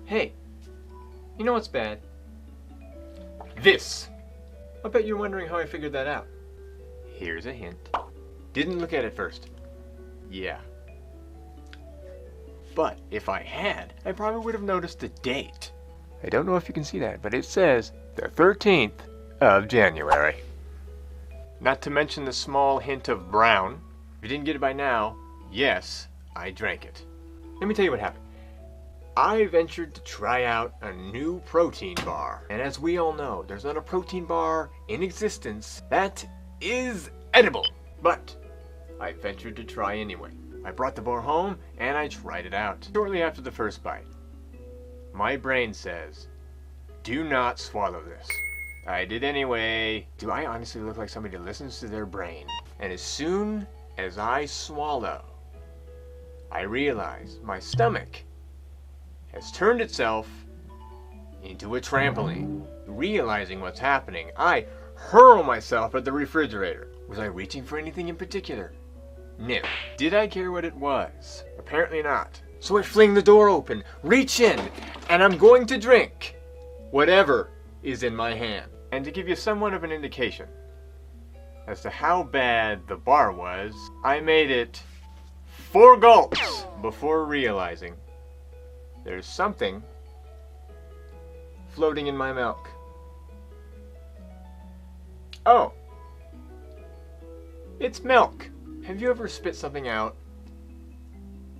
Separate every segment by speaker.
Speaker 1: Hey, you know what's bad? This! I bet you're wondering how I figured that out. Here's a hint. Didn't look at it first. Yeah. But if I had, I probably would have noticed the date. I don't know if you can see that, but it says the 13th of January. Not to mention the small hint of brown. If you didn't get it by now, yes, I drank it. Let me tell you what happened. I ventured to try out a new protein bar. And as we all know, there's not a protein bar in existence that is edible. But I ventured to try anyway. I brought the bar home and I tried it out. Shortly after the first bite, my brain says, do not swallow this. I did anyway. Do I honestly look like somebody that listens to their brain? And as soon as I swallow, I realize my stomach has turned itself into a trampoline. Realizing what's happening, I hurl myself at the refrigerator. Was I reaching for anything in particular? No. Did I care what it was? Apparently not. So I fling the door open, reach in, and I'm going to drink whatever is in my hand. And to give you somewhat of an indication as to how bad the bar was, I made it 4 gulps before realizing there's something floating in my milk. Oh, it's milk. Have you ever spit something out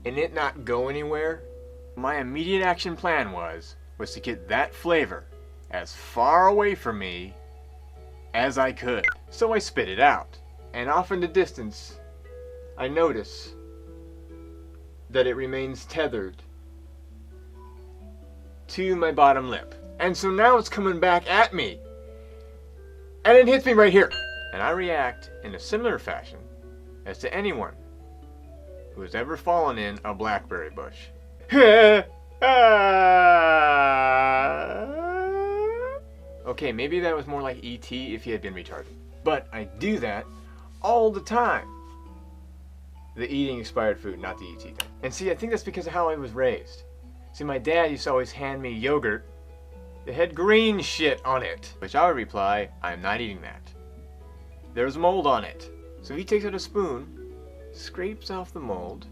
Speaker 1: and it not go anywhere? My immediate action plan was to get that flavor as far away from me as I could. So I spit it out, and off in the distance I notice that it remains tethered to my bottom lip. And so now it's coming back at me, and it hits me right here. And I react in a similar fashion as to anyone who has ever fallen in a blackberry bush. Okay, maybe that was more like E.T. if he had been retarded. But I do that all the time. The eating expired food, not the E.T. thing. And see, I think that's because of how I was raised. See, my dad used to always hand me yogurt that had green shit on it. Which I would reply, I'm not eating that. There's mold on it. So he takes out a spoon, scrapes off the mold,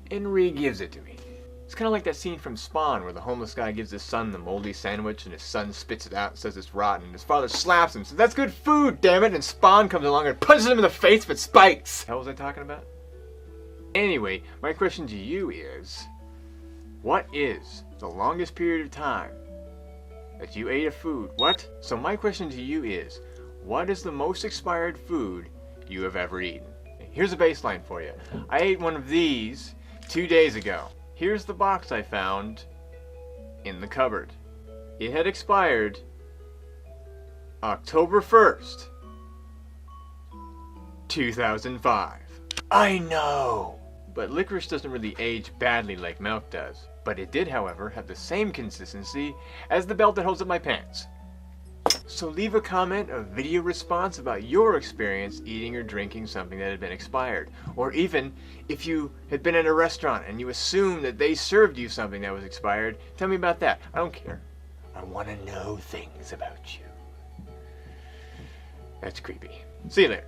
Speaker 1: and re-gives it to me. It's kind of like that scene from Spawn where the homeless guy gives his son the moldy sandwich and his son spits it out and says it's rotten, and his father slaps him and says, that's good food, damn it, and Spawn comes along and punches him in the face with spikes. What was I talking about? Anyway, my question to you is, what is the longest period of time that you ate a food? What? So my question to you is, what is the most expired food you have ever eaten? Here's a baseline for you. I ate one of these 2 days ago. Here's the box I found in the cupboard. It had expired October 1st, 2005. I know! But licorice doesn't really age badly like milk does. But it did, however, have the same consistency as the belt that holds up my pants. So leave a comment, a video response about your experience eating or drinking something that had been expired. Or even, if you had been in a restaurant and you assumed that they served you something that was expired, tell me about that. I don't care. I want to know things about you. That's creepy. See you later.